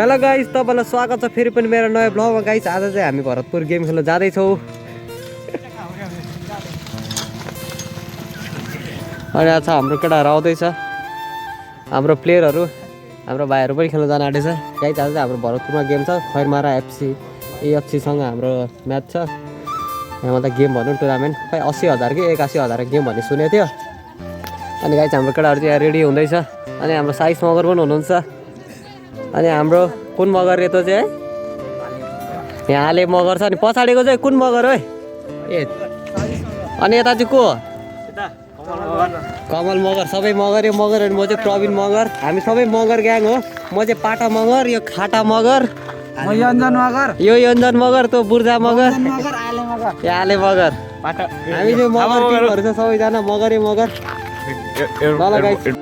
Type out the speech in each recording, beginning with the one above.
Hello guys, तपाईलाई स्वागत छ फेरि पनि मेरो नयाँ ब्लगमा। गाइस आज चाहिँ हामी भरतपुर गेम खेल्न जाँदैछौँ। अनि आज हाम्रो केटाहरू आउँदैछ, हाम्रो प्लेयरहरू, हाम्रो भाइहरू पनि खेल्न जान आँटेछ। गाइस आज चाहिँ हाम्रो भरतपुरमा गेम छ, खैरमारा एएफसीसँग हाम्रो म्याच छ। यहाँ त गेम भनौँ टुर्नामेन्ट, खै 80,000 कि 81,000 गेम भन्ने सुनेको थियो। अनि गाइस हाम्रो केटाहरू चाहिँ यहाँ रेडी हुँदैछ। अनि हाम्रो साइज मगर पनि हुनुहुन्छ। अनि हाम्रो कुन मगर रेतो चाहिँ यहाँ आले मगर छ। अनि पछाडिको चाहिँ कुन मगर हो? ए अनि यता चाहिँ को? कमल मगर। सबै मगर, यो मगर अनि म चाहिँ प्रवीण मगर। हामी सबै मगर ग्याङ हो। म चाहिँ पाटा मगर, यो खाटा मगर, म योन्जन मगर, यो योन्जन मगर, त्यो बुर्जा मगर, यो आले मगर। हामी चाहिँ मगर टिमहरू छ सबैजना, मगरै मगर। ल गाइस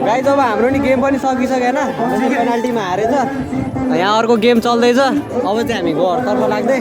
गाइस अब हाम्रो नि गेम पनि सकिसकेन, पेनाल्टीमा हारेछ। यहाँ अर्को गेम चल्दैछ। अब चाहिँ हामी घरतर्फ लाग्दै